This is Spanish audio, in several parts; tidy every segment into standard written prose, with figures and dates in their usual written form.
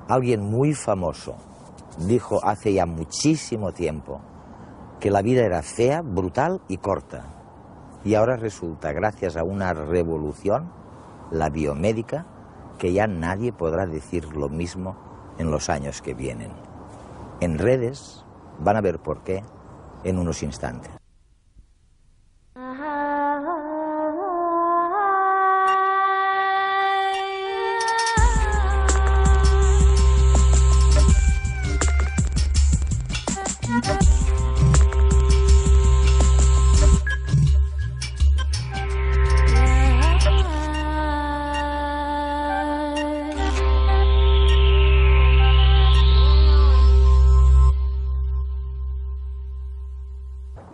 Alguien muy famoso dijo hace ya muchísimo tiempo que la vida era fea, brutal y corta. Y ahora resulta, gracias a una revolución, la biomédica, que ya nadie podrá decir lo mismo en los años que vienen. En redes van a ver por qué en unos instantes.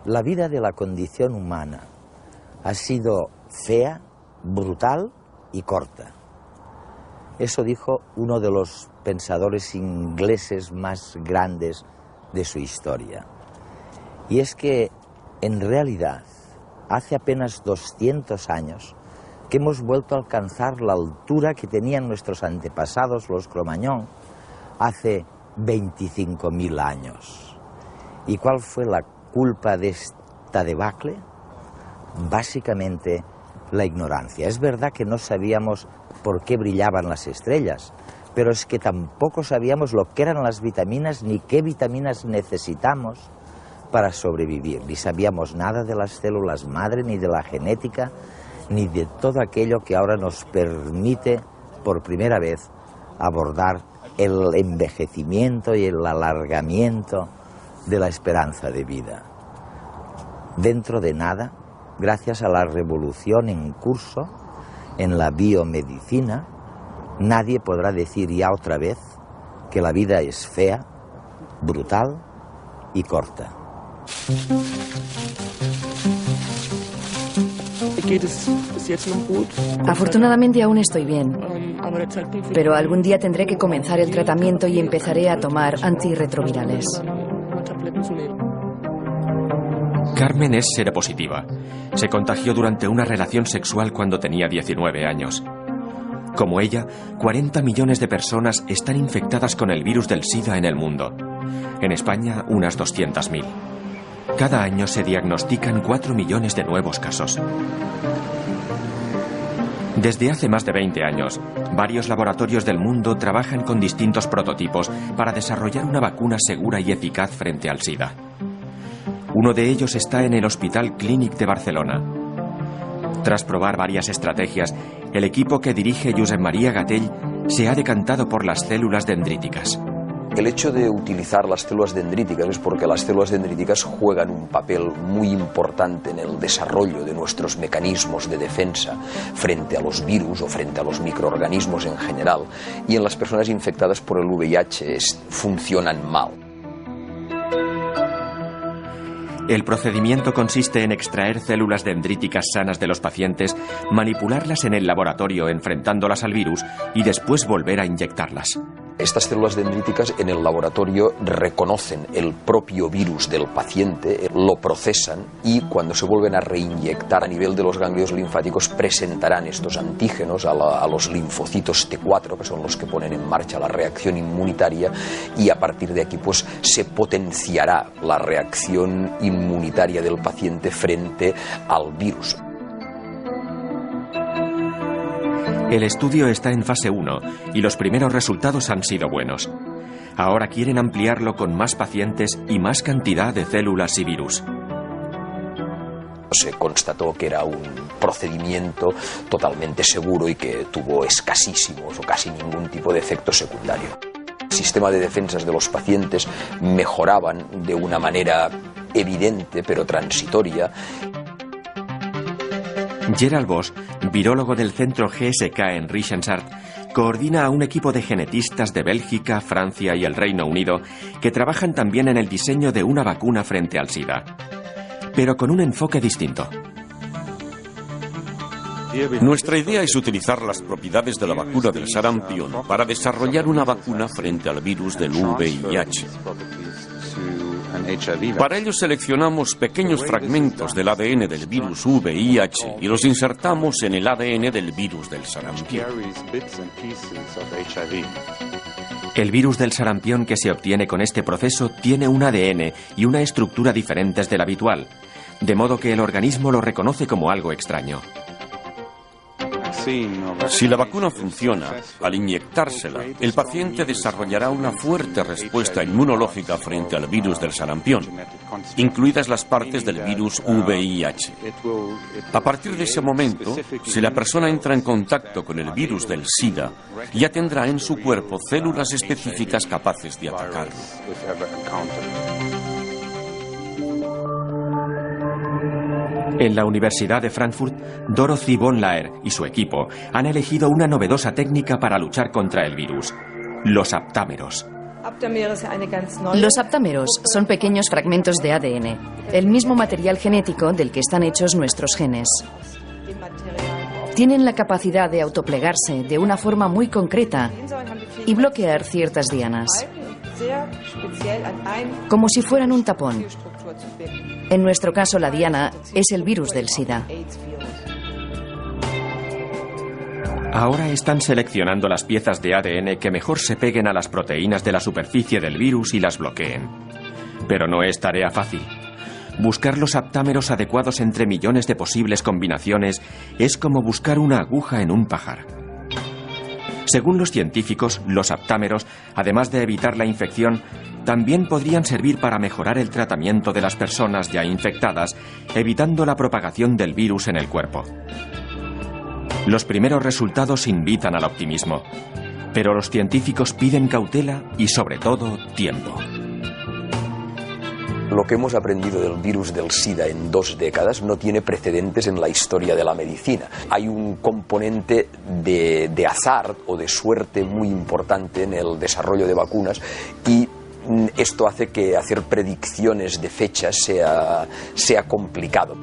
La vida de la condición humana ha sido fea, brutal y corta. Eso dijo uno de los pensadores ingleses más grandes de su historia. Y es que, en realidad, hace apenas 200 años que hemos vuelto a alcanzar la altura que tenían nuestros antepasados, los Cro-Magnon, hace 25.000 años. ¿Y cuál fue la culpa de esta debacle? Básicamente la ignorancia. Es verdad que no sabíamos por qué brillaban las estrellas, pero es que tampoco sabíamos lo que eran las vitaminas ni qué vitaminas necesitamos para sobrevivir. Ni sabíamos nada de las células madre, ni de la genética, ni de todo aquello que ahora nos permite por primera vez abordar el envejecimiento y el alargamiento de la esperanza de vida. Dentro de nada, gracias a la revolución en curso en la biomedicina, nadie podrá decir ya otra vez que la vida es fea, brutal y corta. Afortunadamente aún estoy bien, pero algún día tendré que comenzar el tratamiento y empezaré a tomar antirretrovirales. Carmen es seropositiva. Se contagió durante una relación sexual cuando tenía 19 años. Como ella, 40 millones de personas están infectadas con el virus del SIDA en el mundo. En España, unas 200.000. Cada año se diagnostican 4 millones de nuevos casos. Desde hace más de 20 años, varios laboratorios del mundo trabajan con distintos prototipos para desarrollar una vacuna segura y eficaz frente al SIDA. Uno de ellos está en el Hospital Clínic de Barcelona. Tras probar varias estrategias, el equipo que dirige Josep Maria Gatell se ha decantado por las células dendríticas. El hecho de utilizar las células dendríticas es porque las células dendríticas juegan un papel muy importante en el desarrollo de nuestros mecanismos de defensa frente a los virus o frente a los microorganismos en general, y en las personas infectadas por el VIH funcionan mal. El procedimiento consiste en extraer células dendríticas sanas de los pacientes, manipularlas en el laboratorio enfrentándolas al virus y después volver a inyectarlas. Estas células dendríticas en el laboratorio reconocen el propio virus del paciente, lo procesan y cuando se vuelven a reinyectar a nivel de los ganglios linfáticos presentarán estos antígenos a los linfocitos T4, que son los que ponen en marcha la reacción inmunitaria, y a partir de aquí pues se potenciará la reacción inmunitaria del paciente frente al virus. El estudio está en fase 1 y los primeros resultados han sido buenos. Ahora quieren ampliarlo con más pacientes y más cantidad de células y virus. Se constató que era un procedimiento totalmente seguro y que tuvo escasísimos o casi ningún tipo de efecto secundario. El sistema de defensas de los pacientes mejoraban de una manera evidente pero transitoria. Gerald Bosch, virólogo del centro GSK en Richensart, coordina a un equipo de genetistas de Bélgica, Francia y el Reino Unido que trabajan también en el diseño de una vacuna frente al SIDA, pero con un enfoque distinto. Nuestra idea es utilizar las propiedades de la vacuna del sarampión para desarrollar una vacuna frente al virus del VIH. Para ello seleccionamos pequeños fragmentos del ADN del virus VIH y los insertamos en el ADN del virus del sarampión. El virus del sarampión que se obtiene con este proceso tiene un ADN y una estructura diferentes del habitual, de modo que el organismo lo reconoce como algo extraño. Si la vacuna funciona, al inyectársela, el paciente desarrollará una fuerte respuesta inmunológica frente al virus del sarampión, incluidas las partes del virus VIH. A partir de ese momento, si la persona entra en contacto con el virus del SIDA, ya tendrá en su cuerpo células específicas capaces de atacarlo. En la Universidad de Frankfurt, Dorothy von Laer y su equipo han elegido una novedosa técnica para luchar contra el virus: los aptámeros. Los aptámeros son pequeños fragmentos de ADN, el mismo material genético del que están hechos nuestros genes. Tienen la capacidad de autoplegarse de una forma muy concreta y bloquear ciertas dianas, como si fueran un tapón. En nuestro caso, la diana es el virus del SIDA. Ahora están seleccionando las piezas de ADN que mejor se peguen a las proteínas de la superficie del virus y las bloqueen. Pero no es tarea fácil. Buscar los aptámeros adecuados entre millones de posibles combinaciones es como buscar una aguja en un pajar. Según los científicos, los aptámeros, además de evitar la infección, también podrían servir para mejorar el tratamiento de las personas ya infectadas, evitando la propagación del virus en el cuerpo. Los primeros resultados invitan al optimismo, pero los científicos piden cautela y, sobre todo, tiempo. Lo que hemos aprendido del virus del SIDA en 2 décadas no tiene precedentes en la historia de la medicina. Hay un componente de azar o de suerte muy importante en el desarrollo de vacunas y esto hace que hacer predicciones de fechas sea complicado.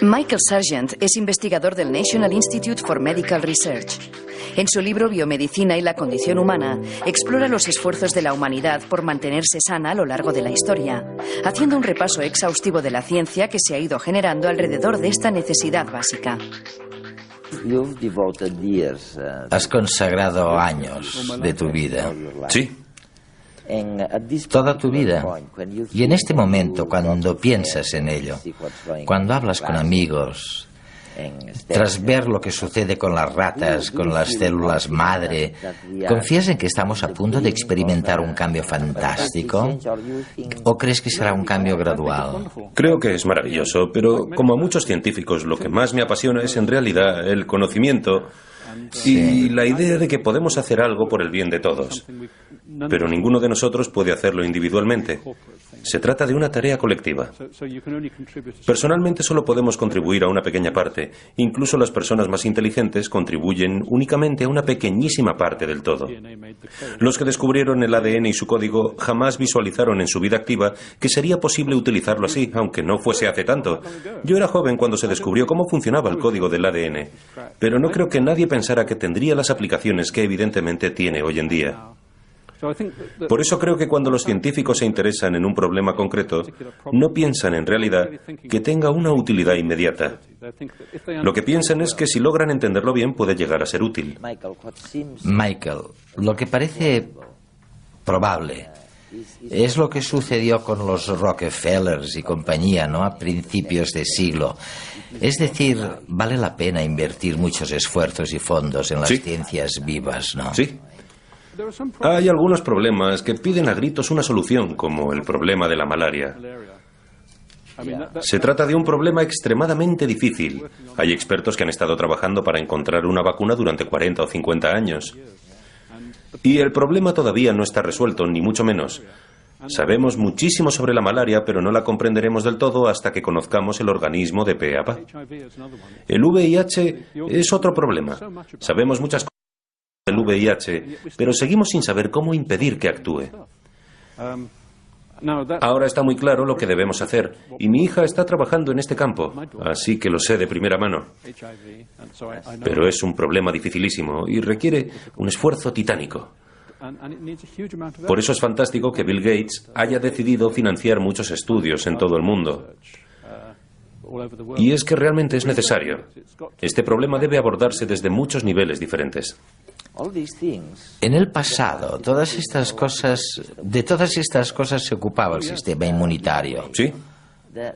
Michael Sargent es investigador del National Institute for Medical Research. En su libro Biomedicina y la condición humana, explora los esfuerzos de la humanidad por mantenerse sana a lo largo de la historia, haciendo un repaso exhaustivo de la ciencia que se ha ido generando alrededor de esta necesidad básica. Has consagrado años de tu vida. Sí. Toda tu vida. Y en este momento, cuando piensas en ello, cuando hablas con amigos, tras ver lo que sucede con las ratas, con las células madre, ¿confías en que estamos a punto de experimentar un cambio fantástico? ¿O crees que será un cambio gradual? Creo que es maravilloso, pero como a muchos científicos, lo que más me apasiona es en realidad el conocimiento y la idea de que podemos hacer algo por el bien de todos. Pero ninguno de nosotros puede hacerlo individualmente. Se trata de una tarea colectiva. Personalmente solo podemos contribuir a una pequeña parte. Incluso las personas más inteligentes contribuyen únicamente a una pequeñísima parte del todo. Los que descubrieron el ADN y su código jamás visualizaron en su vida activa que sería posible utilizarlo así, aunque no fuese hace tanto. Yo era joven cuando se descubrió cómo funcionaba el código del ADN, pero no creo que nadie pensara que tendría las aplicaciones que evidentemente tiene hoy en día. Por eso creo que cuando los científicos se interesan en un problema concreto, no piensan en realidad que tenga una utilidad inmediata. Lo que piensan es que si logran entenderlo bien puede llegar a ser útil. Michael, lo que parece probable es lo que sucedió con los Rockefellers y compañía, ¿no?, a principios de siglo. Es decir, vale la pena invertir muchos esfuerzos y fondos en las ciencias vivas, ¿no? Sí. Hay algunos problemas que piden a gritos una solución, como el problema de la malaria. Se trata de un problema extremadamente difícil. Hay expertos que han estado trabajando para encontrar una vacuna durante 40 o 50 años. Y el problema todavía no está resuelto, ni mucho menos. Sabemos muchísimo sobre la malaria, pero no la comprenderemos del todo hasta que conozcamos el organismo de pe a pa. El VIH es otro problema. Sabemos muchas cosas del VIH, pero seguimos sin saber cómo impedir que actúe. Ahora está muy claro lo que debemos hacer, y mi hija está trabajando en este campo, así que lo sé de primera mano. Pero es un problema dificilísimo y requiere un esfuerzo titánico. Por eso es fantástico que Bill Gates haya decidido financiar muchos estudios en todo el mundo. Y es que realmente es necesario. Este problema debe abordarse desde muchos niveles diferentes. En el pasado, de todas estas cosas se ocupaba el sistema inmunitario. Sí.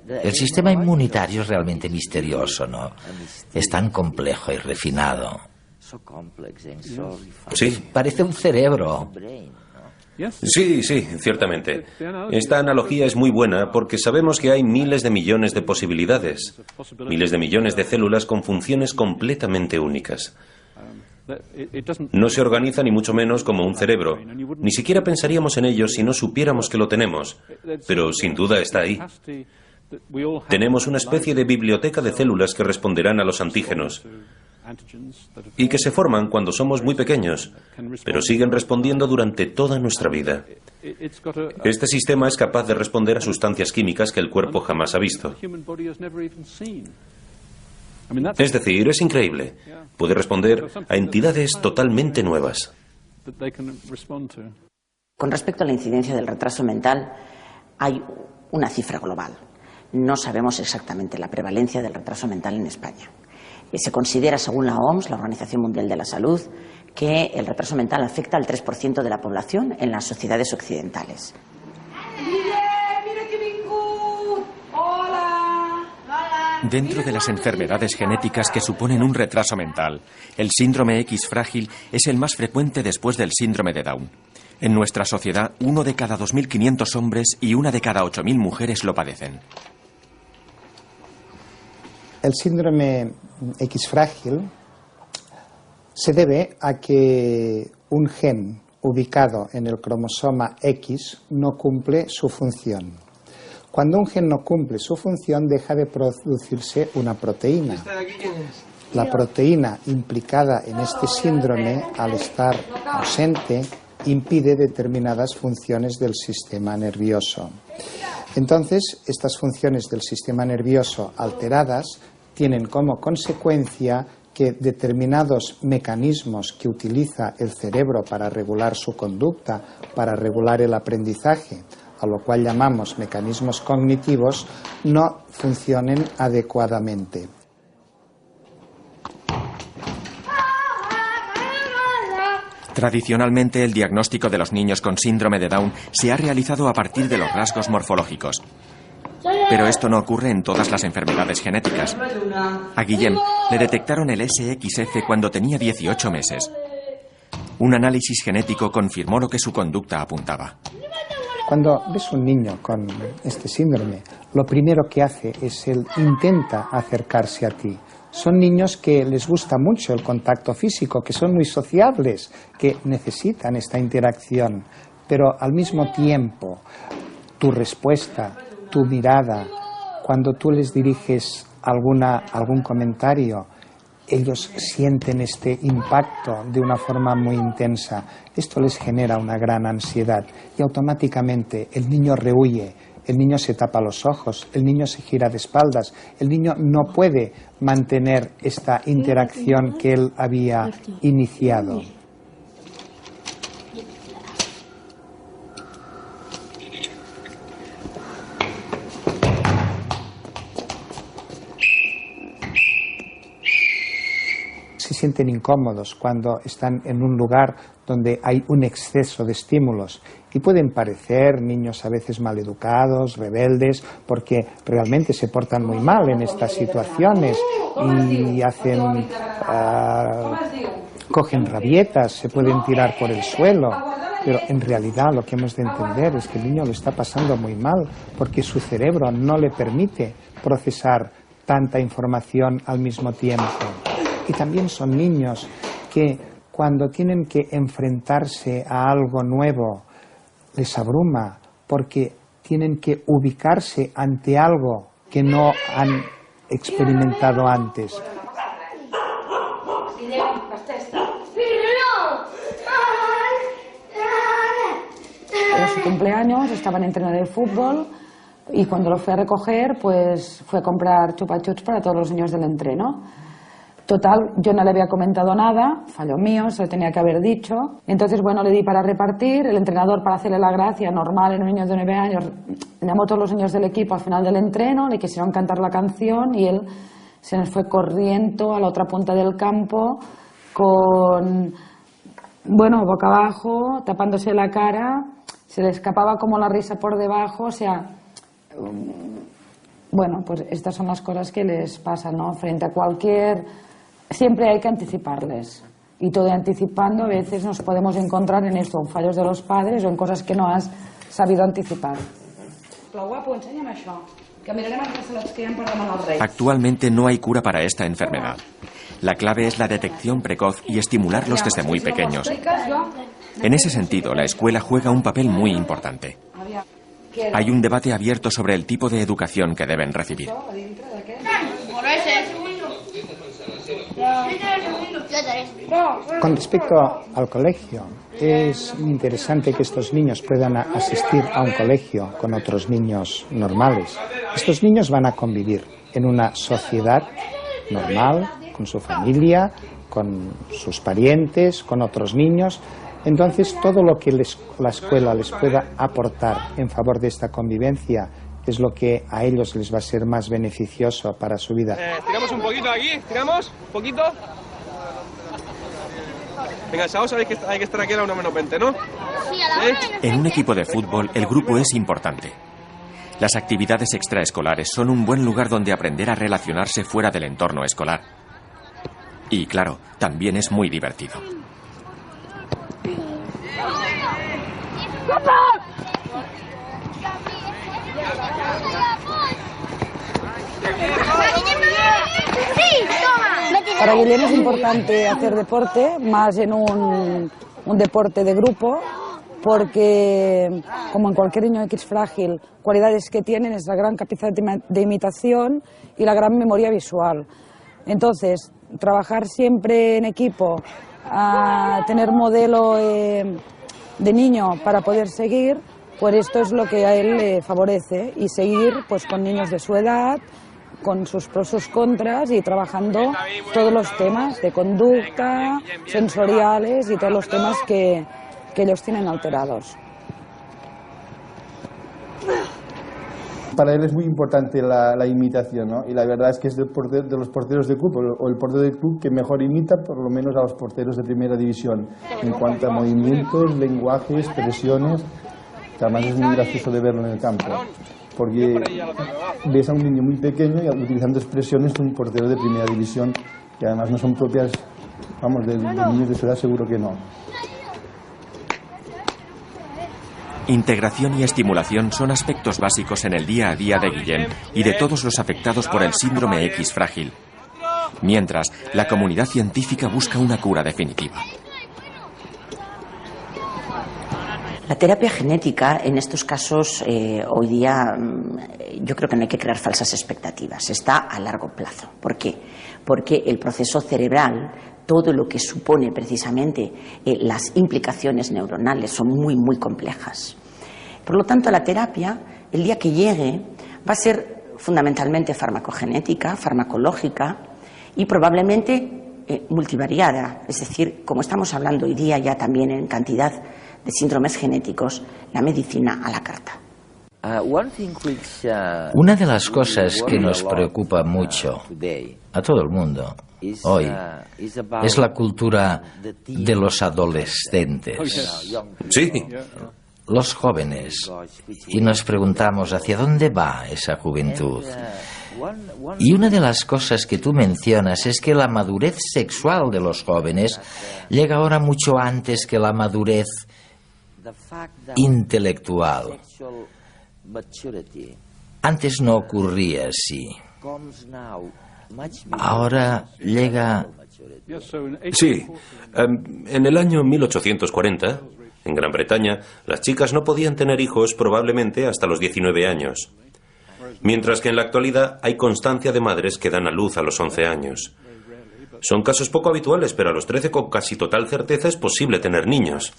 El sistema inmunitario es realmente misterioso, ¿no? Es tan complejo y refinado. Sí. Parece un cerebro. Sí, ciertamente. Esta analogía es muy buena porque sabemos que hay miles de millones de posibilidades, miles de millones de células con funciones completamente únicas. No se organiza ni mucho menos como un cerebro. Ni siquiera pensaríamos en ello si no supiéramos que lo tenemos, pero sin duda está ahí. Tenemos una especie de biblioteca de células que responderán a los antígenos y que se forman cuando somos muy pequeños, pero siguen respondiendo durante toda nuestra vida. Este sistema es capaz de responder a sustancias químicas que el cuerpo jamás ha visto. Es decir, es increíble. Puede responder a entidades totalmente nuevas. Con respecto a la incidencia del retraso mental, hay una cifra global. No sabemos exactamente la prevalencia del retraso mental en España. Se considera, según la OMS, la Organización Mundial de la Salud, que el retraso mental afecta al 3% de la población en las sociedades occidentales. Dentro de las enfermedades genéticas que suponen un retraso mental, el síndrome X frágil es el más frecuente después del síndrome de Down. En nuestra sociedad, 1 de cada 2.500 hombres y 1 de cada 8.000 mujeres lo padecen. El síndrome X frágil se debe a que un gen ubicado en el cromosoma X no cumple su función. Cuando un gen no cumple su función, deja de producirse una proteína. La proteína implicada en este síndrome, al estar ausente, impide determinadas funciones del sistema nervioso. Entonces, estas funciones del sistema nervioso alteradas tienen como consecuencia que determinados mecanismos que utiliza el cerebro para regular su conducta, para regular el aprendizaje, a lo cual llamamos mecanismos cognitivos, no funcionen adecuadamente. Tradicionalmente, el diagnóstico de los niños con síndrome de Down se ha realizado a partir de los rasgos morfológicos. Pero esto no ocurre en todas las enfermedades genéticas. A Guillem le detectaron el SXF cuando tenía 18 meses. Un análisis genético confirmó lo que su conducta apuntaba. Cuando ves un niño con este síndrome, lo primero que hace es él intenta acercarse a ti. Son niños que les gusta mucho el contacto físico, que son muy sociables, que necesitan esta interacción, pero al mismo tiempo tu respuesta, tu mirada, cuando tú les diriges algún comentario, ellos sienten este impacto de una forma muy intensa. Esto les genera una gran ansiedad y automáticamente el niño rehuye, el niño se tapa los ojos, el niño se gira de espaldas, el niño no puede mantener esta interacción que él había iniciado. Se sienten incómodos cuando están en un lugar donde hay un exceso de estímulos y pueden parecer niños a veces maleducados, rebeldes, porque realmente se portan muy mal en estas situaciones y cogen rabietas, se pueden tirar por el suelo, pero en realidad lo que hemos de entender es que el niño lo está pasando muy mal porque su cerebro no le permite procesar tanta información al mismo tiempo. Y también son niños que cuando tienen que enfrentarse a algo nuevo les abruma porque tienen que ubicarse ante algo que no han experimentado antes. Era su cumpleaños, estaba en entreno de fútbol y cuando lo fui a recoger, pues fue a comprar chupa chups para todos los niños del entreno. Total, yo no le había comentado nada, fallo mío, se lo tenía que haber dicho. Entonces, bueno, le di para repartir, el entrenador, para hacerle la gracia normal en un niño de 9 años, llamó a todos los niños del equipo al final del entreno, le quisieron cantar la canción y él se nos fue corriendo a la otra punta del campo con, bueno, boca abajo, tapándose la cara, se le escapaba como la risa por debajo, o sea, bueno, pues estas son las cosas que les pasan, ¿no? Frente a cualquier... Siempre hay que anticiparles. Y todo anticipando, a veces nos podemos encontrar en esto, en fallos de los padres o en cosas que no has sabido anticipar. Actualmente no hay cura para esta enfermedad. La clave es la detección precoz y estimularlos desde muy pequeños. En ese sentido, la escuela juega un papel muy importante. Hay un debate abierto sobre el tipo de educación que deben recibir. Con respecto al colegio, es muy interesante que estos niños puedan asistir a un colegio con otros niños normales. Estos niños van a convivir en una sociedad normal, con su familia, con sus parientes, con otros niños. Entonces, todo lo que la escuela les pueda aportar en favor de esta convivencia es lo que a ellos les va a ser más beneficioso para su vida. Tiramos un poquito aquí, tiramos un poquito. Venga, Sao, sabéis que hay que estar aquí a la 1 menos 20, ¿no? Sí, a la 1 menos 20. En un equipo de fútbol, el grupo es importante. Las actividades extraescolares son un buen lugar donde aprender a relacionarse fuera del entorno escolar. Y claro, también es muy divertido. Para Guillem es importante hacer deporte, más en un deporte de grupo, porque, como en cualquier niño X frágil, cualidades que tienen es la gran capacidad de imitación y la gran memoria visual. Entonces, trabajar siempre en equipo, a tener modelo de niño para poder seguir, pues esto es lo que a él le favorece, y seguir pues con niños de su edad, con sus pros, sus contras, y trabajando todos los temas de conducta, sensoriales y todos los temas que ellos tienen alterados. Para él es muy importante la imitación, ¿no? Y la verdad es que es de los porteros de club, o el portero del club que mejor imita, por lo menos, a los porteros de primera división, en cuanto a movimientos, lenguaje, expresiones, que además es muy gracioso de verlo en el campo, porque ves a un niño muy pequeño y utilizando expresiones de un portero de primera división, que además no son propias, vamos, de niños de su edad, seguro que no. Integración y estimulación son aspectos básicos en el día a día de Guillem y de todos los afectados por el síndrome X frágil. Mientras, la comunidad científica busca una cura definitiva. La terapia genética, en estos casos, hoy día, yo creo que no hay que crear falsas expectativas. Está a largo plazo. ¿Por qué? Porque el proceso cerebral, todo lo que supone precisamente las implicaciones neuronales, son muy, muy complejas. Por lo tanto, la terapia, el día que llegue, va a ser fundamentalmente farmacogenética, farmacológica y probablemente multivariada. Es decir, como estamos hablando hoy día ya también en cantidad de síndromes genéticos, la medicina a la carta. Una de las cosas que nos preocupa mucho a todo el mundo hoy es la cultura de los adolescentes. Sí. Los jóvenes. Y nos preguntamos hacia dónde va esa juventud. Y una de las cosas que tú mencionas es que la madurez sexual de los jóvenes llega ahora mucho antes que la madurez intelectual. Antes no ocurría así. Ahora llega... Sí. En el año 1840, en Gran Bretaña, las chicas no podían tener hijos probablemente hasta los 19 años. Mientras que en la actualidad hay constancia de madres que dan a luz a los 11 años. Son casos poco habituales, pero a los 13 con casi total certeza es posible tener niños.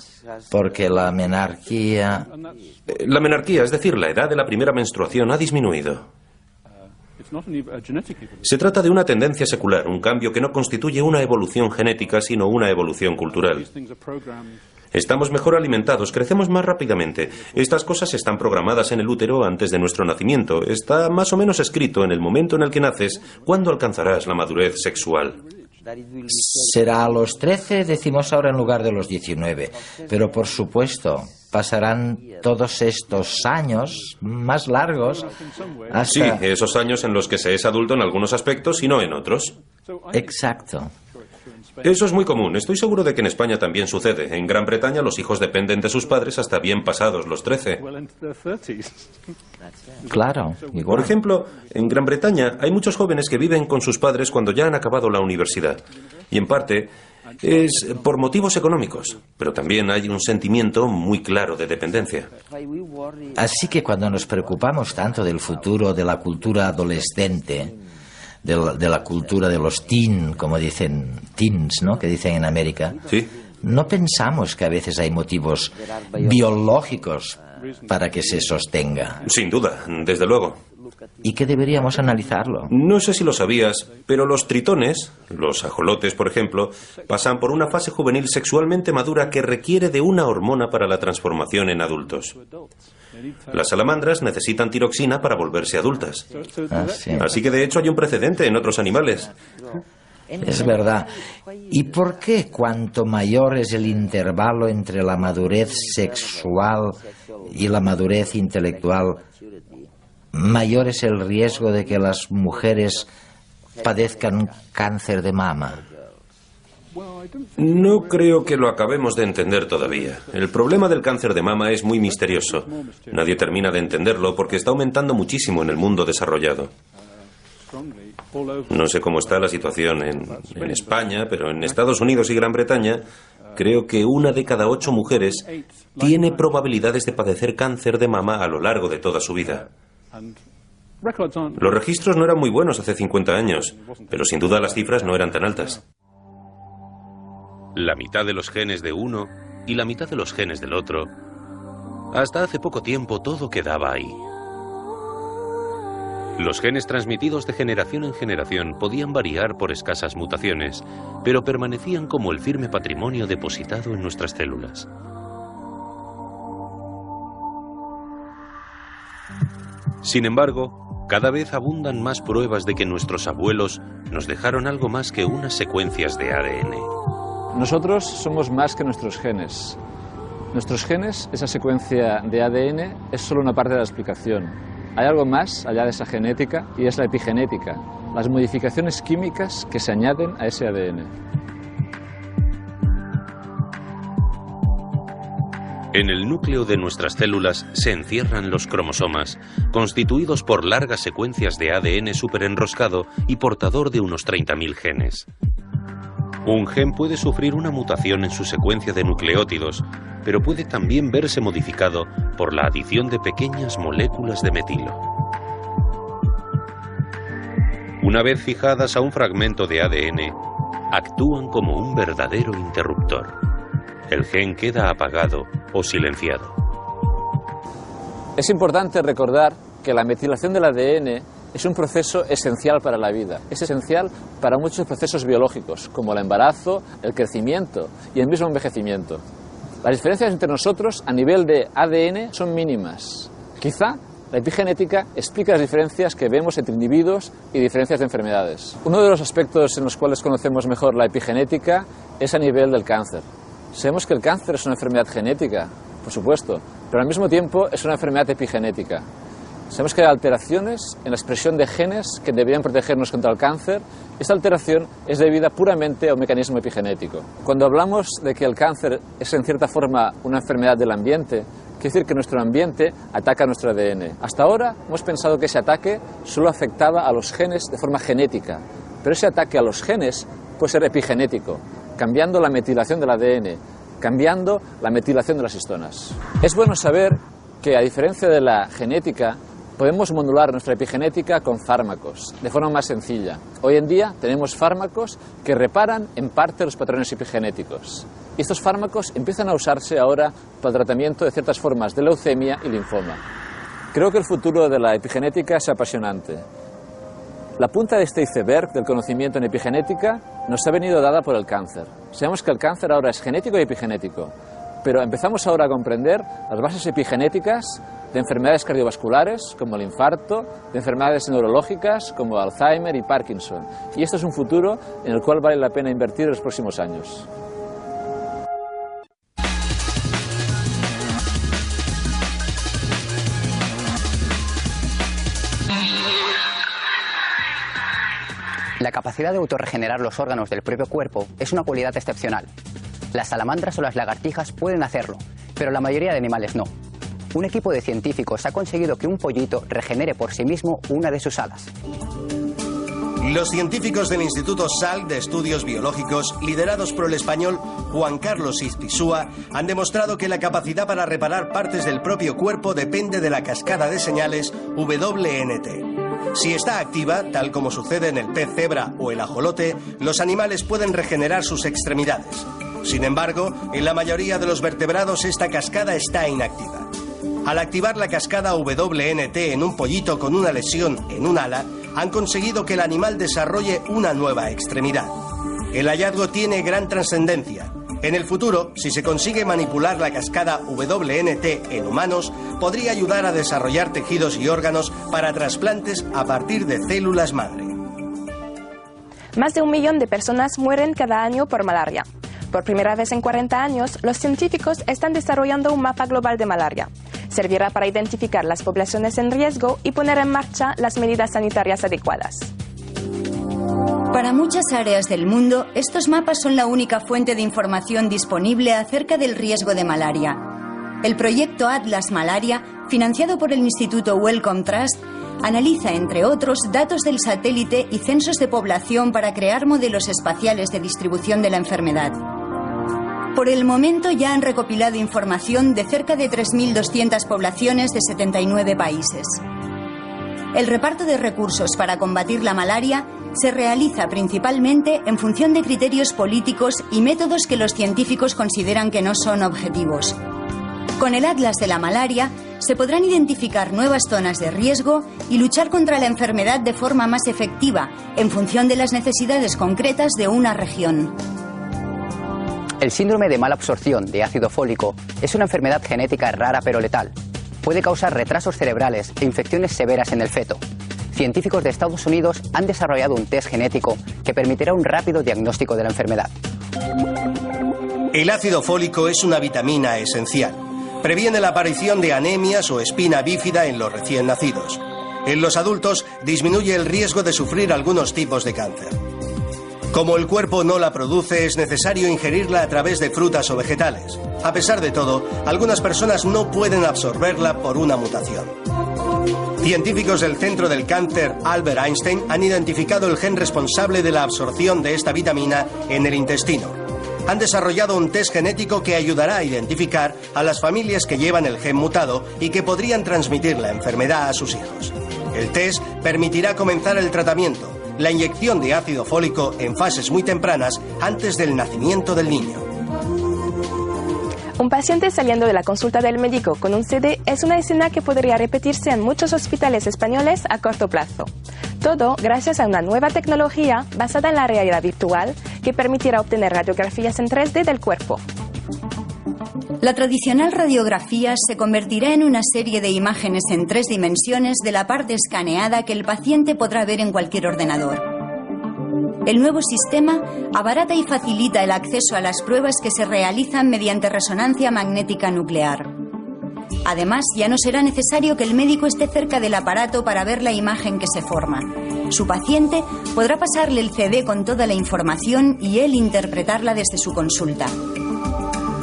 Porque la menarquía... La menarquía, es decir, la edad de la primera menstruación, ha disminuido. Se trata de una tendencia secular, un cambio que no constituye una evolución genética, sino una evolución cultural. Estamos mejor alimentados, crecemos más rápidamente. Estas cosas están programadas en el útero antes de nuestro nacimiento. Está más o menos escrito en el momento en el que naces cuándo alcanzarás la madurez sexual. Será a los 13, decimos ahora, en lugar de los 19. Pero por supuesto, pasarán todos estos años más largos hasta... Sí, esos años en los que se es adulto en algunos aspectos y no en otros. Exacto. Eso es muy común. Estoy seguro de que en España también sucede. En Gran Bretaña los hijos dependen de sus padres hasta bien pasados los 13. Claro. Por ejemplo, en Gran Bretaña hay muchos jóvenes que viven con sus padres cuando ya han acabado la universidad. Y en parte es por motivos económicos, pero también hay un sentimiento muy claro de dependencia. Así que cuando nos preocupamos tanto del futuro de la cultura adolescente, de la cultura de los como dicen, teens, ¿no?, que dicen en América, sí, no pensamos que a veces hay motivos biológicos para que se sostenga. Sin duda, desde luego. Y que deberíamos analizarlo. No sé si lo sabías, pero los tritones, los ajolotes, por ejemplo, pasan por una fase juvenil sexualmente madura que requiere de una hormona para la transformación en adultos. Las salamandras necesitan tiroxina para volverse adultas. Sí. Así que de hecho hay un precedente en otros animales. Es verdad. ¿Y por qué cuanto mayor es el intervalo entre la madurez sexual y la madurez intelectual, mayor es el riesgo de que las mujeres padezcan cáncer de mama? No creo que lo acabemos de entender todavía. El problema del cáncer de mama es muy misterioso. Nadie termina de entenderlo porque está aumentando muchísimo en el mundo desarrollado. No sé cómo está la situación en España, pero en Estados Unidos y Gran Bretaña creo que 1 de cada 8 mujeres tiene probabilidades de padecer cáncer de mama a lo largo de toda su vida. Los registros no eran muy buenos hace 50 años, pero sin duda las cifras no eran tan altas. La mitad de los genes de uno y la mitad de los genes del otro. Hasta hace poco tiempo todo quedaba ahí. Los genes transmitidos de generación en generación podían variar por escasas mutaciones, pero permanecían como el firme patrimonio depositado en nuestras células. Sin embargo, cada vez abundan más pruebas de que nuestros abuelos nos dejaron algo más que unas secuencias de ADN. Nosotros somos más que nuestros genes. Nuestros genes, esa secuencia de ADN, es solo una parte de la explicación. Hay algo más allá de esa genética y es la epigenética, las modificaciones químicas que se añaden a ese ADN. En el núcleo de nuestras células se encierran los cromosomas, constituidos por largas secuencias de ADN superenroscado y portador de unos 30.000 genes. Un gen puede sufrir una mutación en su secuencia de nucleótidos, pero puede también verse modificado por la adición de pequeñas moléculas de metilo. Una vez fijadas a un fragmento de ADN, actúan como un verdadero interruptor. El gen queda apagado o silenciado. Es importante recordar que la metilación del ADN es un proceso esencial para la vida. Es esencial para muchos procesos biológicos, como el embarazo, el crecimiento y el mismo envejecimiento. Las diferencias entre nosotros a nivel de ADN son mínimas. Quizá la epigenética explica las diferencias que vemos entre individuos y diferencias de enfermedades. Uno de los aspectos en los cuales conocemos mejor la epigenética es a nivel del cáncer. Sabemos que el cáncer es una enfermedad genética, por supuesto, pero al mismo tiempo es una enfermedad epigenética. Sabemos que hay alteraciones en la expresión de genes que deberían protegernos contra el cáncer. Esta alteración es debida puramente a un mecanismo epigenético. Cuando hablamos de que el cáncer es en cierta forma una enfermedad del ambiente, quiere decir que nuestro ambiente ataca nuestro ADN. Hasta ahora hemos pensado que ese ataque solo afectaba a los genes de forma genética, pero ese ataque a los genes puede ser epigenético, cambiando la metilación del ADN, cambiando la metilación de las histonas. Es bueno saber que, a diferencia de la genética, podemos modular nuestra epigenética con fármacos, de forma más sencilla. Hoy en día tenemos fármacos que reparan en parte los patrones epigenéticos. Y estos fármacos empiezan a usarse ahora para el tratamiento de ciertas formas de leucemia y linfoma. Creo que el futuro de la epigenética es apasionante. La punta de este iceberg del conocimiento en epigenética nos ha venido dada por el cáncer. Sabemos que el cáncer ahora es genético y epigenético, pero empezamos ahora a comprender las bases epigenéticas de enfermedades cardiovasculares como el infarto, de enfermedades neurológicas como Alzheimer y Parkinson. Y esto es un futuro en el cual vale la pena invertir en los próximos años. La capacidad de autorregenerar los órganos del propio cuerpo es una cualidad excepcional. Las salamandras o las lagartijas pueden hacerlo, pero la mayoría de animales no. Un equipo de científicos ha conseguido que un pollito regenere por sí mismo una de sus alas. Los científicos del Instituto Salk de Estudios Biológicos, liderados por el español Juan Carlos Izpisúa, han demostrado que la capacidad para reparar partes del propio cuerpo depende de la cascada de señales WNT. Si está activa, tal como sucede en el pez cebra o el ajolote, los animales pueden regenerar sus extremidades. Sin embargo, en la mayoría de los vertebrados esta cascada está inactiva. Al activar la cascada WNT en un pollito con una lesión en un ala, han conseguido que el animal desarrolle una nueva extremidad. El hallazgo tiene gran trascendencia. En el futuro, si se consigue manipular la cascada WNT en humanos, podría ayudar a desarrollar tejidos y órganos para trasplantes a partir de células madre. Más de 1 millón de personas mueren cada año por malaria. Por primera vez en 40 años, los científicos están desarrollando un mapa global de malaria. Servirá para identificar las poblaciones en riesgo y poner en marcha las medidas sanitarias adecuadas. Para muchas áreas del mundo, estos mapas son la única fuente de información disponible acerca del riesgo de malaria. El proyecto Atlas Malaria, financiado por el Instituto Wellcome Trust, analiza, entre otros, datos del satélite y censos de población para crear modelos espaciales de distribución de la enfermedad. Por el momento ya han recopilado información de cerca de 3.200 poblaciones de 79 países. El reparto de recursos para combatir la malaria se realiza principalmente en función de criterios políticos y métodos que los científicos consideran que no son objetivos. Con el Atlas de la Malaria se podrán identificar nuevas zonas de riesgo y luchar contra la enfermedad de forma más efectiva en función de las necesidades concretas de una región. El síndrome de mala absorción de ácido fólico es una enfermedad genética rara pero letal. Puede causar retrasos cerebrales e infecciones severas en el feto. Científicos de Estados Unidos han desarrollado un test genético que permitirá un rápido diagnóstico de la enfermedad. El ácido fólico es una vitamina esencial. Previene la aparición de anemias o espina bífida en los recién nacidos. En los adultos disminuye el riesgo de sufrir algunos tipos de cáncer. Como el cuerpo no la produce, es necesario ingerirla a través de frutas o vegetales. A pesar de todo, algunas personas no pueden absorberla por una mutación. Científicos del Centro del Cáncer Albert Einstein han identificado el gen responsable de la absorción de esta vitamina en el intestino. Han desarrollado un test genético que ayudará a identificar a las familias que llevan el gen mutado y que podrían transmitir la enfermedad a sus hijos. El test permitirá comenzar el tratamiento, la inyección de ácido fólico en fases muy tempranas antes del nacimiento del niño. Un paciente saliendo de la consulta del médico con un CD es una escena que podría repetirse en muchos hospitales españoles a corto plazo. Todo gracias a una nueva tecnología basada en la realidad virtual que permitirá obtener radiografías en 3D del cuerpo. La tradicional radiografía se convertirá en una serie de imágenes en 3 dimensiones de la parte escaneada que el paciente podrá ver en cualquier ordenador. El nuevo sistema abarata y facilita el acceso a las pruebas que se realizan mediante resonancia magnética nuclear. Además, ya no será necesario que el médico esté cerca del aparato para ver la imagen que se forma. Su paciente podrá pasarle el CD con toda la información y él interpretarla desde su consulta.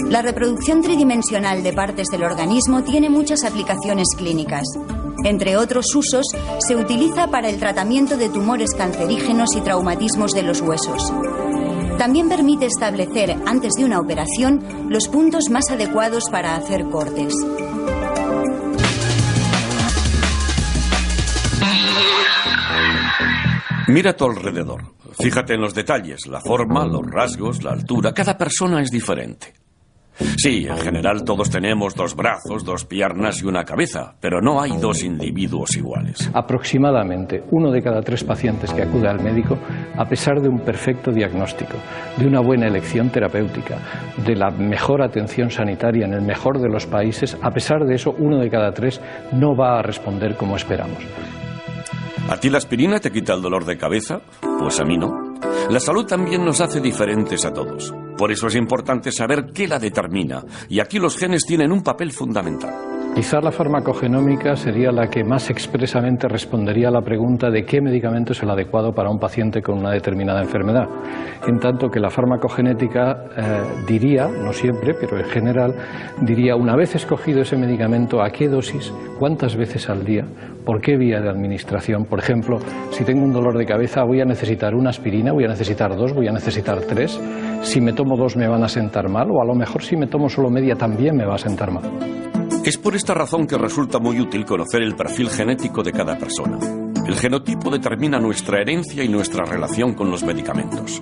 La reproducción tridimensional de partes del organismo tiene muchas aplicaciones clínicas. Entre otros usos, se utiliza para el tratamiento de tumores cancerígenos y traumatismos de los huesos. También permite establecer, antes de una operación, los puntos más adecuados para hacer cortes. Mira a tu alrededor. Fíjate en los detalles, la forma, los rasgos, la altura. Cada persona es diferente. Sí, en general todos tenemos 2 brazos, 2 piernas y una cabeza, pero no hay 2 individuos iguales. Aproximadamente 1 de cada 3 pacientes que acude al médico, a pesar de un perfecto diagnóstico, de una buena elección terapéutica, de la mejor atención sanitaria en el mejor de los países, a pesar de eso, 1 de cada 3 no va a responder como esperamos. ¿A ti la aspirina te quita el dolor de cabeza? Pues a mí no. La salud también nos hace diferentes a todos. Por eso es importante saber qué la determina, y aquí los genes tienen un papel fundamental. Quizá la farmacogenómica sería la que más expresamente respondería a la pregunta de qué medicamento es el adecuado para un paciente con una determinada enfermedad. En tanto que la farmacogenética diría, no siempre, pero en general, diría una vez escogido ese medicamento, a qué dosis, cuántas veces al día, por qué vía de administración. Por ejemplo, si tengo un dolor de cabeza, voy a necesitar una aspirina, voy a necesitar 2, voy a necesitar 3. Si me tomo 2 me van a sentar mal, o a lo mejor si me tomo solo media también me va a sentar mal. Es por esta razón que resulta muy útil conocer el perfil genético de cada persona. El genotipo determina nuestra herencia y nuestra relación con los medicamentos.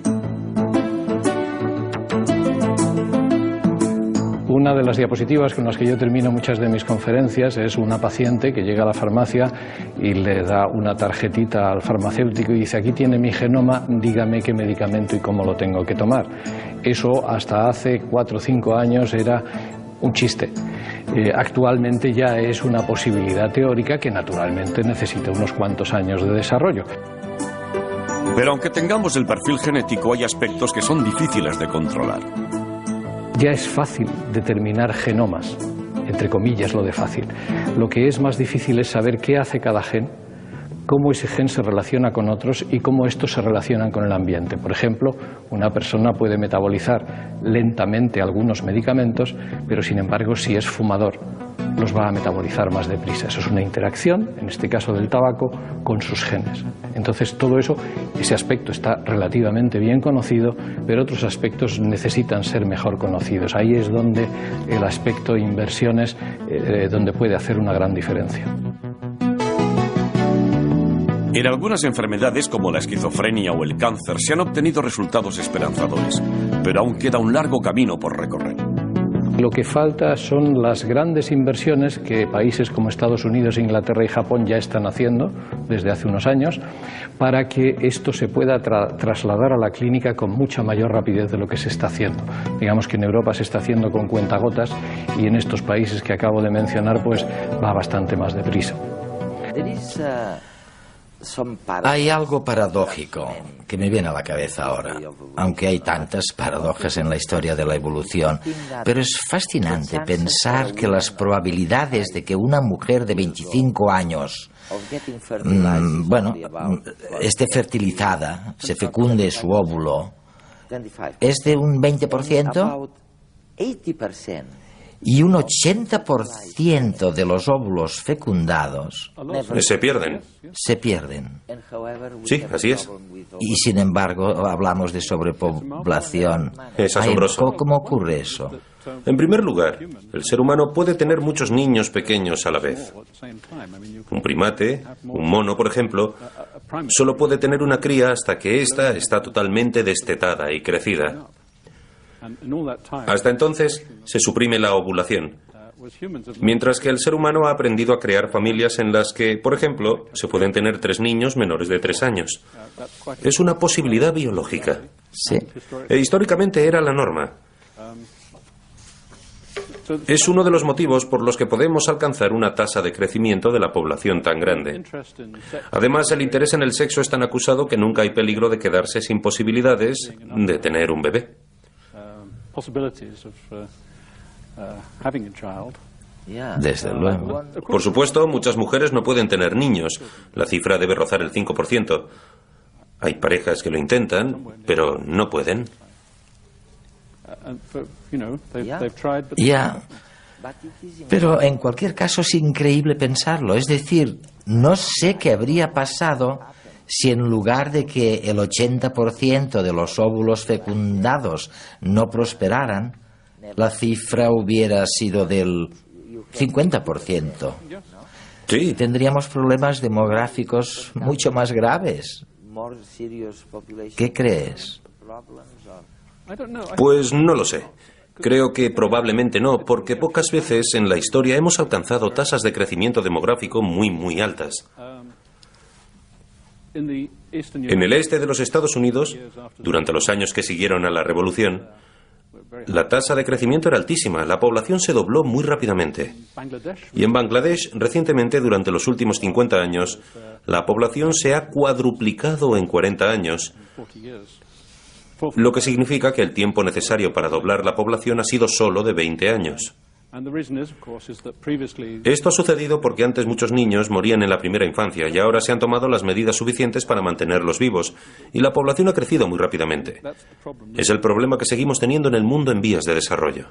Una de las diapositivas con las que yo termino muchas de mis conferencias es una paciente que llega a la farmacia y le da una tarjetita al farmacéutico y dice: aquí tiene mi genoma, dígame qué medicamento y cómo lo tengo que tomar. Eso hasta hace 4 o 5 años era un chiste. Actualmente ya es una posibilidad teórica que naturalmente necesita unos cuantos años de desarrollo. Pero aunque tengamos el perfil genético, hay aspectos que son difíciles de controlar. Ya es fácil determinar genomas, entre comillas lo de fácil. Lo que es más difícil es saber qué hace cada gen, cómo ese gen se relaciona con otros y cómo estos se relacionan con el ambiente. Por ejemplo, una persona puede metabolizar lentamente algunos medicamentos, pero sin embargo, si es fumador, los va a metabolizar más deprisa. Eso es una interacción, en este caso del tabaco, con sus genes. Entonces, todo eso, ese aspecto está relativamente bien conocido, pero otros aspectos necesitan ser mejor conocidos. Ahí es donde el aspecto inversiones, donde puede hacer una gran diferencia. En algunas enfermedades como la esquizofrenia o el cáncer se han obtenido resultados esperanzadores, pero aún queda un largo camino por recorrer. Lo que falta son las grandes inversiones que países como Estados Unidos, Inglaterra y Japón ya están haciendo desde hace unos años para que esto se pueda trasladar a la clínica con mucha mayor rapidez de lo que se está haciendo. Digamos que en Europa se está haciendo con cuentagotas y en estos países que acabo de mencionar pues va bastante más deprisa. Hay algo paradójico que me viene a la cabeza ahora, aunque hay tantas paradojas en la historia de la evolución, pero es fascinante pensar que las probabilidades de que una mujer de 25 años esté fertilizada, se fecunde su óvulo, es de un 20%. Y un 80% de los óvulos fecundados se pierden. Se pierden. Sí, así es. Y sin embargo hablamos de sobrepoblación. Es asombroso. ¿Cómo ocurre eso? En primer lugar, el ser humano puede tener muchos niños pequeños a la vez. Un primate, un mono, por ejemplo, solo puede tener una cría hasta que ésta está totalmente destetada y crecida. Hasta entonces se suprime la ovulación, mientras que el ser humano ha aprendido a crear familias en las que, por ejemplo, se pueden tener 3 niños menores de 3 años. Es una posibilidad biológica. Sí. E históricamente era la norma. Es uno de los motivos por los que podemos alcanzar una tasa de crecimiento de la población tan grande. Además, el interés en el sexo es tan acusado que nunca hay peligro de quedarse sin posibilidades de tener un bebé. Desde luego. Por supuesto, muchas mujeres no pueden tener niños. La cifra debe rozar el 5%. Hay parejas que lo intentan, pero no pueden. Ya. Pero en cualquier caso es increíble pensarlo. Es decir, no sé qué habría pasado si en lugar de que el 80% de los óvulos fecundados no prosperaran, la cifra hubiera sido del 50%. Sí. Tendríamos problemas demográficos mucho más graves. ¿Qué crees? Pues no lo sé. Creo que probablemente no, porque pocas veces en la historia hemos alcanzado tasas de crecimiento demográfico muy altas. En el este de los Estados Unidos, durante los años que siguieron a la Revolución, la tasa de crecimiento era altísima, la población se dobló muy rápidamente. Y en Bangladesh, recientemente, durante los últimos 50 años, la población se ha cuadruplicado en 40 años, lo que significa que el tiempo necesario para doblar la población ha sido solo de 20 años. Esto ha sucedido porque antes muchos niños morían en la primera infancia y ahora se han tomado las medidas suficientes para mantenerlos vivos y la población ha crecido muy rápidamente. Es el problema que seguimos teniendo en el mundo en vías de desarrollo.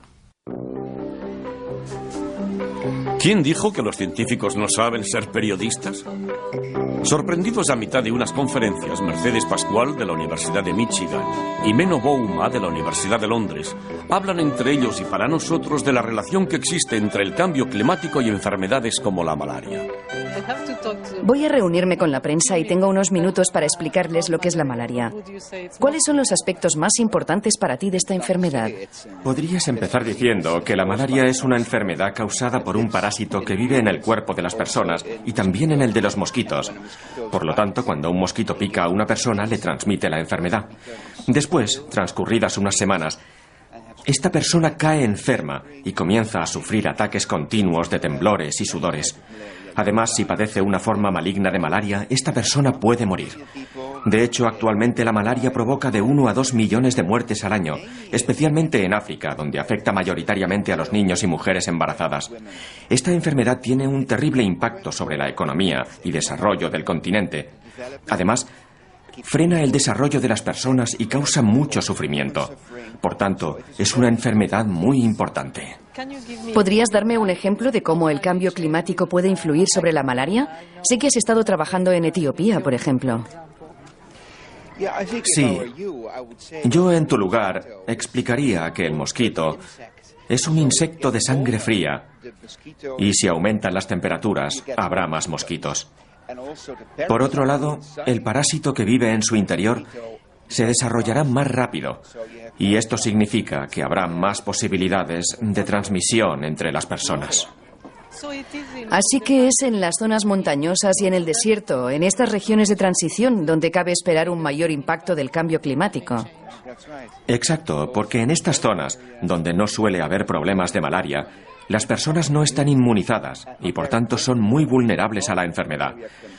¿Quién dijo que los científicos no saben ser periodistas? Sorprendidos a mitad de unas conferencias, Mercedes Pascual, de la Universidad de Michigan, y Menno Bouma, de la Universidad de Londres, hablan entre ellos y para nosotros de la relación que existe entre el cambio climático y enfermedades como la malaria. Voy a reunirme con la prensa y tengo unos minutos para explicarles lo que es la malaria. ¿Cuáles son los aspectos más importantes para ti de esta enfermedad? Podrías empezar diciendo que la malaria es una enfermedad causada por un parásito que vive en el cuerpo de las personas y también en el de los mosquitos. Por lo tanto, cuando un mosquito pica a una persona, le transmite la enfermedad. Después, transcurridas unas semanas, esta persona cae enferma y comienza a sufrir ataques continuos de temblores y sudores. Además, si padece una forma maligna de malaria, esta persona puede morir. De hecho, actualmente la malaria provoca de 1 a 2 millones de muertes al año, especialmente en África, donde afecta mayoritariamente a los niños y mujeres embarazadas. Esta enfermedad tiene un terrible impacto sobre la economía y desarrollo del continente. Además, frena el desarrollo de las personas y causa mucho sufrimiento. Por tanto, es una enfermedad muy importante. ¿Podrías darme un ejemplo de cómo el cambio climático puede influir sobre la malaria? Sé que has estado trabajando en Etiopía, por ejemplo. Sí. Yo, en tu lugar, explicaría que el mosquito es un insecto de sangre fría y si aumentan las temperaturas, habrá más mosquitos. Por otro lado, el parásito que vive en su interior se desarrollará más rápido y esto significa que habrá más posibilidades de transmisión entre las personas. Así que es en las zonas montañosas y en el desierto, en estas regiones de transición, donde cabe esperar un mayor impacto del cambio climático. Exacto, porque en estas zonas, donde no suele haber problemas de malaria, las personas no están inmunizadas y por tanto son muy vulnerables a la enfermedad.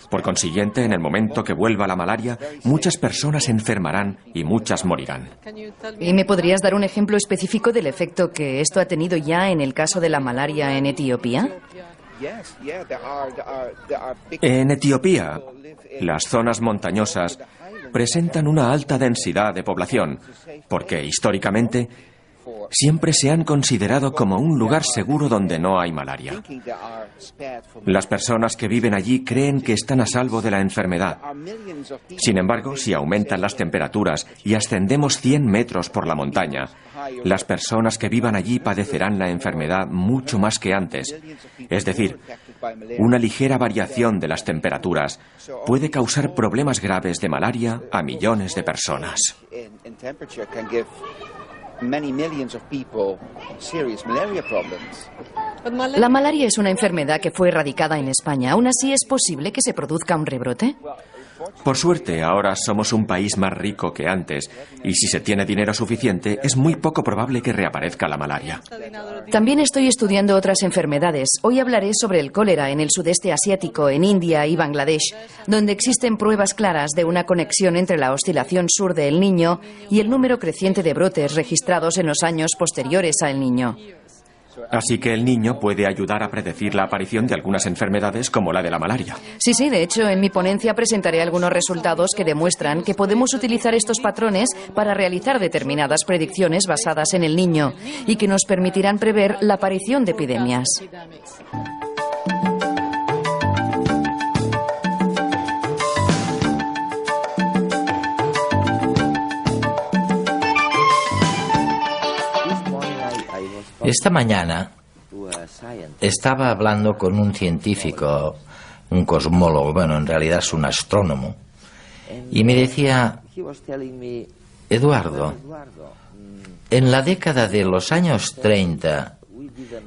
Por consiguiente, en el momento que vuelva la malaria, muchas personas se enfermarán y muchas morirán. ¿Y me podrías dar un ejemplo específico del efecto que esto ha tenido ya en el caso de la malaria en Etiopía? En Etiopía, las zonas montañosas presentan una alta densidad de población, porque históricamente siempre se han considerado como un lugar seguro donde no hay malaria. Las personas que viven allí creen que están a salvo de la enfermedad. Sin embargo, si aumentan las temperaturas y ascendemos 100 metros por la montaña, las personas que vivan allí padecerán la enfermedad mucho más que antes. Es decir, una ligera variación de las temperaturas puede causar problemas graves de malaria a millones de personas. La malaria es una enfermedad que fue erradicada en España. ¿Aún así es posible que se produzca un rebrote? Por suerte, ahora somos un país más rico que antes, y si se tiene dinero suficiente, es muy poco probable que reaparezca la malaria. También estoy estudiando otras enfermedades. Hoy hablaré sobre el cólera en el sudeste asiático, en India y Bangladesh, donde existen pruebas claras de una conexión entre la oscilación sur del Niño y el número creciente de brotes registrados en los años posteriores al Niño. Así que el Niño puede ayudar a predecir la aparición de algunas enfermedades como la de la malaria. Sí, de hecho, en mi ponencia presentaré algunos resultados que demuestran que podemos utilizar estos patrones para realizar determinadas predicciones basadas en el Niño y que nos permitirán prever la aparición de epidemias. Esta mañana estaba hablando con un científico, un cosmólogo, bueno, en realidad es un astrónomo, y me decía: Eduardo, En la década de los años 30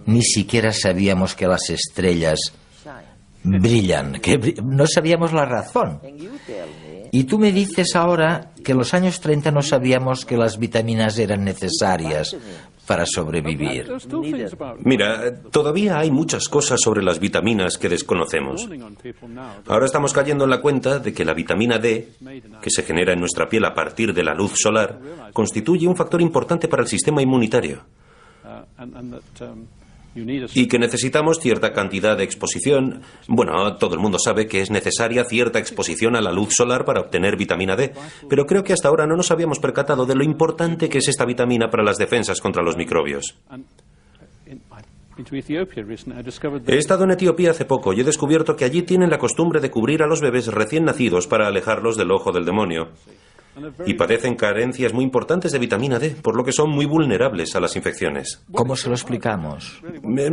ni siquiera sabíamos que las estrellas brillan, no sabíamos la razón. Y tú me dices ahora que en los años 30 no sabíamos que las vitaminas eran necesarias para sobrevivir. Mira, todavía hay muchas cosas sobre las vitaminas que desconocemos. Ahora estamos cayendo en la cuenta de que la vitamina D, que se genera en nuestra piel a partir de la luz solar, constituye un factor importante para el sistema inmunitario. Y que necesitamos cierta cantidad de exposición. Bueno, todo el mundo sabe que es necesaria cierta exposición a la luz solar para obtener vitamina D, pero creo que hasta ahora no nos habíamos percatado de lo importante que es esta vitamina para las defensas contra los microbios. He estado en Etiopía hace poco y he descubierto que allí tienen la costumbre de cubrir a los bebés recién nacidos para alejarlos del ojo del demonio. Y padecen carencias muy importantes de vitamina D, por lo que son muy vulnerables a las infecciones. ¿Cómo se lo explicamos?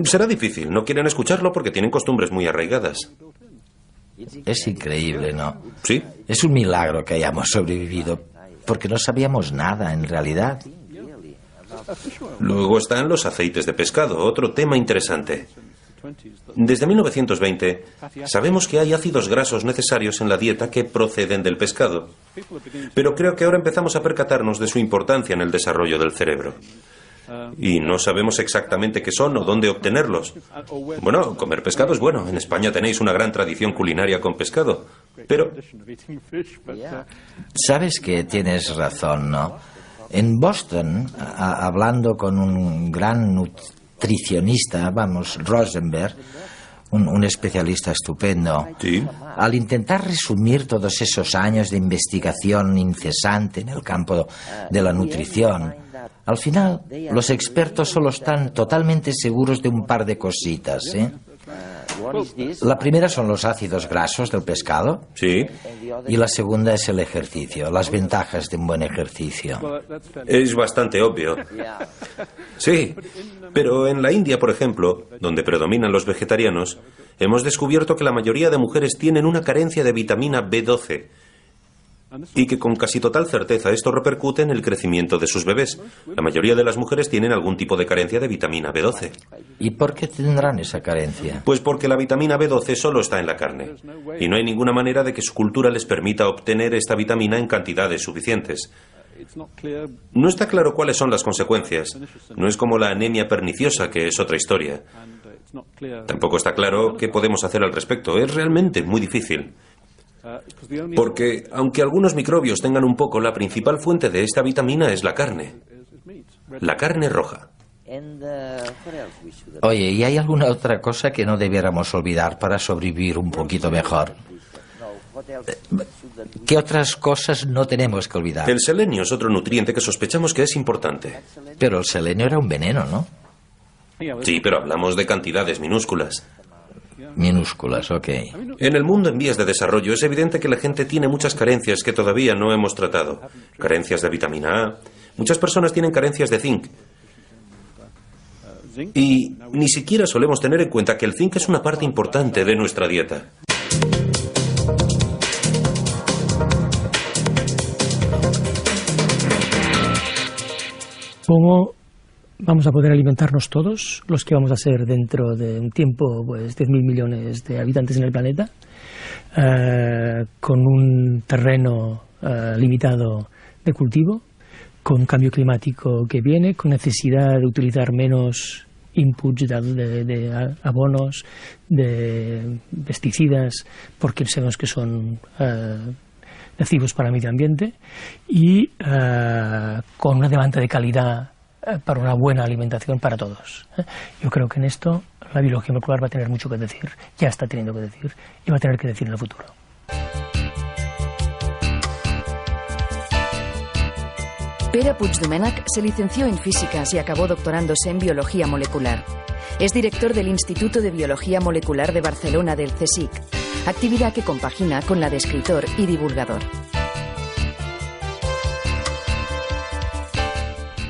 Será difícil, no quieren escucharlo porque tienen costumbres muy arraigadas. Es increíble, ¿no? Sí. Es un milagro que hayamos sobrevivido, porque no sabíamos nada en realidad. Luego están los aceites de pescado, otro tema interesante. Desde 1920 sabemos que hay ácidos grasos necesarios en la dieta que proceden del pescado, pero creo que ahora empezamos a percatarnos de su importancia en el desarrollo del cerebro. Y no sabemos exactamente qué son o dónde obtenerlos. Bueno, comer pescado es bueno. En España tenéis una gran tradición culinaria con pescado, pero... Sabes que tienes razón, ¿no? En Boston, hablando con un gran nutricionista, Rosenberg, un especialista estupendo, ¿sí? Al intentar resumir todos esos años de investigación incesante en el campo de la nutrición, al final los expertos solo están totalmente seguros de un par de cositas, ¿eh? La primera son los ácidos grasos del pescado. Sí. Y la segunda es el ejercicio, las ventajas de un buen ejercicio. Es bastante obvio. Sí, pero en la India, por ejemplo, donde predominan los vegetarianos, hemos descubierto que la mayoría de mujeres tienen una carencia de vitamina B12 y que con casi total certeza esto repercute en el crecimiento de sus bebés. La mayoría de las mujeres tienen algún tipo de carencia de vitamina B12. ¿Y por qué tendrán esa carencia? Pues porque la vitamina B12 solo está en la carne y no hay ninguna manera de que su cultura les permita obtener esta vitamina en cantidades suficientes. No está claro cuáles son las consecuencias. No es como la anemia perniciosa, que es otra historia. Tampoco está claro qué podemos hacer al respecto. Es realmente muy difícil. Porque, aunque algunos microbios tengan un poco, la principal fuente de esta vitamina es la carne. La carne roja. Oye, ¿y hay alguna otra cosa que no debiéramos olvidar para sobrevivir un poquito mejor? ¿Qué otras cosas no tenemos que olvidar? El selenio es otro nutriente que sospechamos que es importante. Pero el selenio era un veneno, ¿no? Sí, pero hablamos de cantidades minúsculas. Minúsculas, ok. En el mundo en vías de desarrollo es evidente que la gente tiene muchas carencias que todavía no hemos tratado. Carencias de vitamina A. Muchas personas tienen carencias de zinc. Y ni siquiera solemos tener en cuenta que el zinc es una parte importante de nuestra dieta. ¿Cómo vamos a poder alimentarnos todos, los que vamos a ser dentro de un tiempo, pues 10.000 millones de habitantes en el planeta, con un terreno limitado de cultivo, con cambio climático que viene, con necesidad de utilizar menos inputs de abonos, de pesticidas, porque sabemos que son nocivos para el medio ambiente, y con una demanda de calidad para una buena alimentación para todos. Yo creo que en esto la biología molecular va a tener mucho que decir, ya está teniendo que decir, y va a tener que decir en el futuro. Pere Puigdomènech se licenció en físicas y acabó doctorándose en biología molecular. Es director del Instituto de Biología Molecular de Barcelona del CSIC, actividad que compagina con la de escritor y divulgador.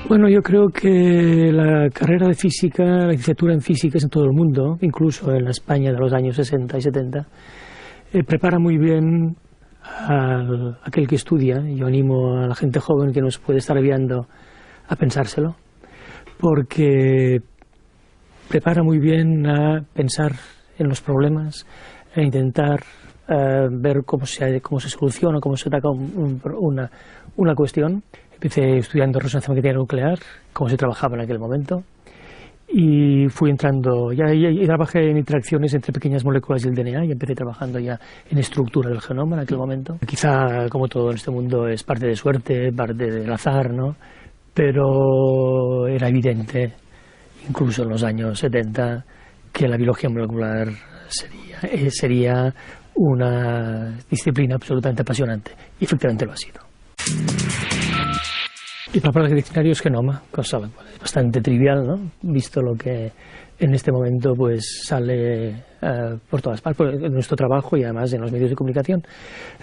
Bueno, yo creo que la carrera de física, la licenciatura en físicas en todo el mundo, incluso en la España de los años 60 y 70, prepara muy bien a aquel que estudia. Yo animo a la gente joven que nos puede estar viendo a pensárselo, porque prepara muy bien a pensar en los problemas, a intentar ver cómo se soluciona, cómo se ataca una cuestión. Empecé estudiando resonancia magnética nuclear, cómo se trabajaba en aquel momento, y fui entrando, ya trabajé en interacciones entre pequeñas moléculas y el DNA, y empecé trabajando ya en estructura del genoma en aquel momento. Quizá, como todo en este mundo, es parte de suerte, parte del azar, ¿no? Pero era evidente, incluso en los años 70, que la biología molecular sería una disciplina absolutamente apasionante, y efectivamente lo ha sido. Y para el diccionario es genoma, cosa bastante trivial, ¿no? Visto lo que en este momento pues sale por todas partes, en nuestro trabajo y además en los medios de comunicación.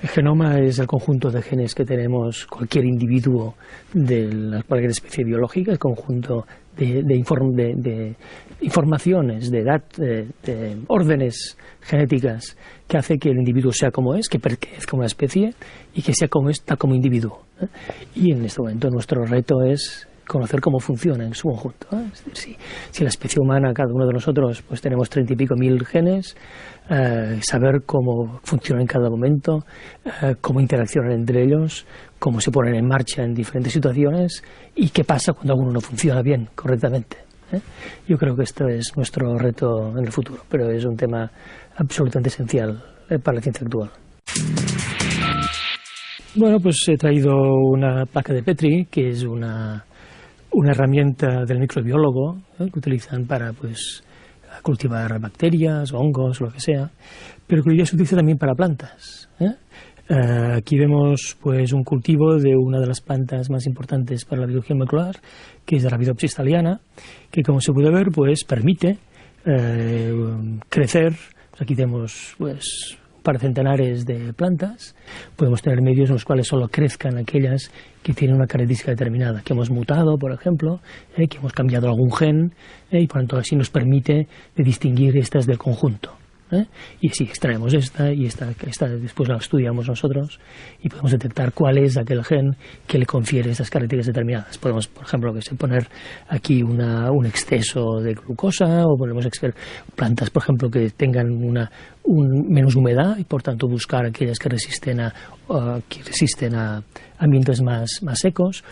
El genoma es el conjunto de genes que tenemos cualquier individuo de cualquier especie biológica, el conjunto de informaciones, de órdenes genéticas que hace que el individuo sea como es, que pertenezca a una especie y que sea como está como individuo. Y en este momento nuestro reto es conocer cómo funciona en su conjunto. Es decir, si la especie humana, cada uno de nosotros, pues tenemos 30 y pico mil genes, saber cómo funcionan en cada momento, cómo interaccionan entre ellos, cómo se ponen en marcha en diferentes situaciones y qué pasa cuando alguno no funciona bien, correctamente. Yo creo que esto es nuestro reto en el futuro, pero es un tema absolutamente esencial para la ciencia actual. Bueno, pues he traído una placa de Petri, que es una herramienta del microbiólogo que utilizan para pues cultivar bacterias, hongos, lo que sea, pero que hoy día se utiliza también para plantas. Aquí vemos pues un cultivo de una de las plantas más importantes para la biología molecular, que es la Arabidopsis thaliana, que como se puede ver pues permite crecer. Aquí tenemos pues para centenares de plantas, podemos tener medios en los cuales solo crezcan aquellas que tienen una característica determinada, que hemos mutado, por ejemplo, que hemos cambiado algún gen, y por lo tanto así nos permite distinguir estas del conjunto. Y así extraemos esta y esta después la estudiamos nosotros y podemos detectar cuál es aquel gen que le confiere esas características determinadas. Podemos, por ejemplo, poner aquí un exceso de glucosa, o podemos plantas, por ejemplo, que tengan menos humedad y por tanto buscar aquellas que resisten a ambientes más secos.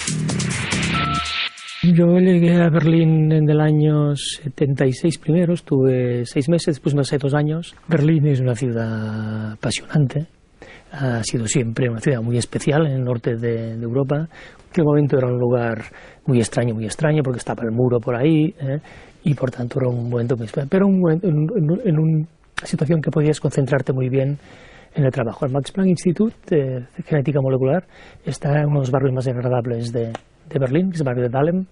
Yo llegué a Berlín en el año 76 primero, estuve 6 meses, después me pasé 2 años. Berlín es una ciudad apasionante, ha sido siempre una ciudad muy especial en el norte de Europa. En aquel momento era un lugar muy extraño porque estaba el muro por ahí, y por tanto era un momento muy especial, pero en una situación que podías concentrarte muy bien en el trabajo. El Max Planck Institute de Genética Molecular está en uno de los barrios más agradables de Berlín, que es el barrio de Dahlem,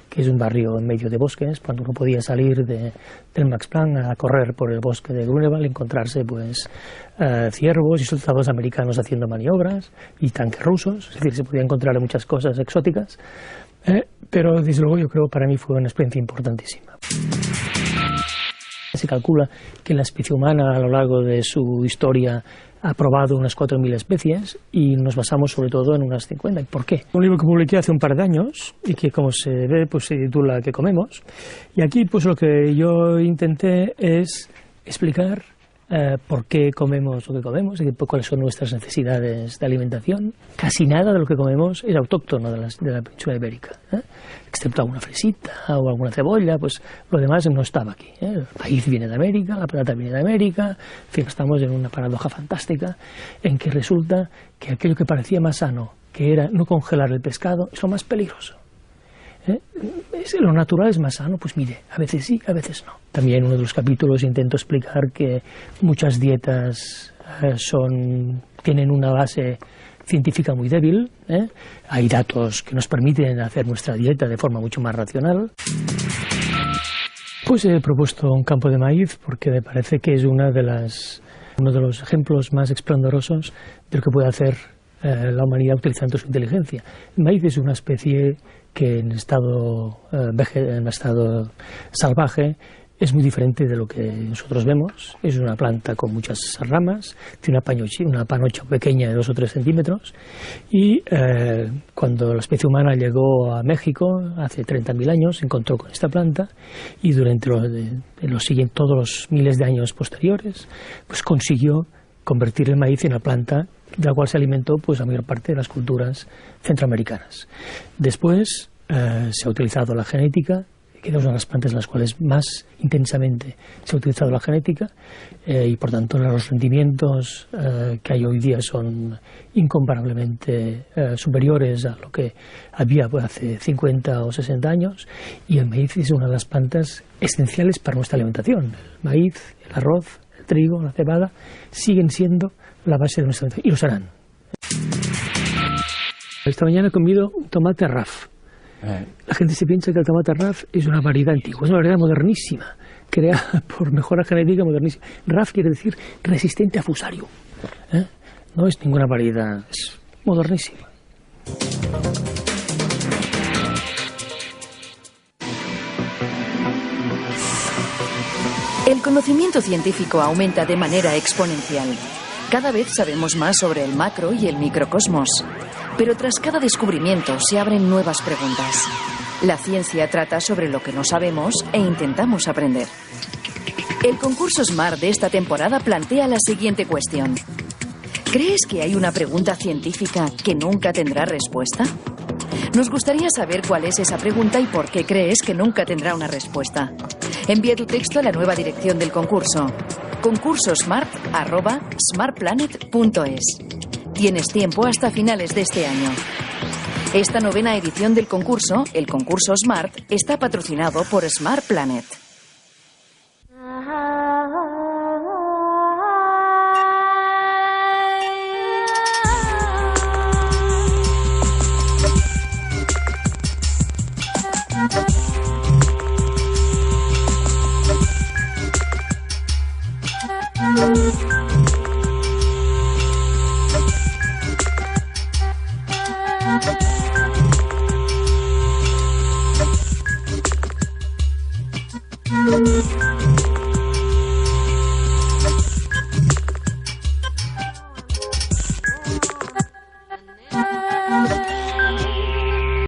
que es un barrio en medio de bosques, cuando uno podía salir del Max Planck a correr por el bosque de Grunewald, encontrarse pues ciervos y soldados americanos haciendo maniobras y tanques rusos, es decir, se podía encontrar muchas cosas exóticas, pero desde luego yo creo que para mí fue una experiencia importantísima. Se calcula que la especie humana a lo largo de su historia ha probado unas 4.000 especies y nos basamos sobre todo en unas 50. ¿Por qué? Un libro que publiqué hace un par de años y que, como se ve, pues se titula ¿Qué comemos? Y aquí pues lo que yo intenté es explicar por qué comemos lo que comemos y cuáles son nuestras necesidades de alimentación. Casi nada de lo que comemos es autóctono de la península ibérica, excepto alguna fresita o alguna cebolla, pues lo demás no estaba aquí. El maíz viene de América, la patata viene de América, en fin, estamos en una paradoja fantástica en que resulta que aquello que parecía más sano, que era no congelar el pescado, es lo más peligroso. Lo natural es más sano, pues mire, a veces sí, a veces no. También en uno de los capítulos intento explicar que muchas dietas tienen una base científica muy débil, hay datos que nos permiten hacer nuestra dieta de forma mucho más racional. Pues he propuesto un campo de maíz porque me parece que es uno de los ejemplos más esplendorosos de lo que puede hacer la humanidad utilizando su inteligencia. El maíz es una especie que en estado salvaje es muy diferente de lo que nosotros vemos. Es una planta con muchas ramas, tiene una panocha pequeña de 2 o 3 centímetros, y cuando la especie humana llegó a México hace 30.000 años se encontró con esta planta, y durante todos los miles de años posteriores pues consiguió convertir el maíz en una planta de la cual se alimentó pues la mayor parte de las culturas centroamericanas. Después se ha utilizado la genética, que es una de las plantas en las cuales más intensamente se ha utilizado la genética, y por tanto los rendimientos que hay hoy día son incomparablemente superiores a lo que había hace 50 o 60 años, y el maíz es una de las plantas esenciales para nuestra alimentación. El maíz, el arroz, el trigo, la cebada siguen siendo la base de nuestra alimentación, y lo serán. Esta mañana he comido un tomate RAF. La gente se piensa que el tomate RAF es una variedad antigua, es una variedad modernísima, creada por mejora genética modernísima. RAF quiere decir resistente a fusario. No es ninguna variedad, es modernísima. El conocimiento científico aumenta de manera exponencial. Cada vez sabemos más sobre el macro y el microcosmos. Pero tras cada descubrimiento se abren nuevas preguntas. La ciencia trata sobre lo que no sabemos e intentamos aprender. El concurso SMART de esta temporada plantea la siguiente cuestión. ¿Crees que hay una pregunta científica que nunca tendrá respuesta? Nos gustaría saber cuál es esa pregunta y por qué crees que nunca tendrá una respuesta. Envía tu texto a la nueva dirección del concurso: concursosmart@smartplanet.es. Tienes tiempo hasta finales de este año. Esta 9ª edición del concurso, el concurso SMART, está patrocinado por Smart Planet.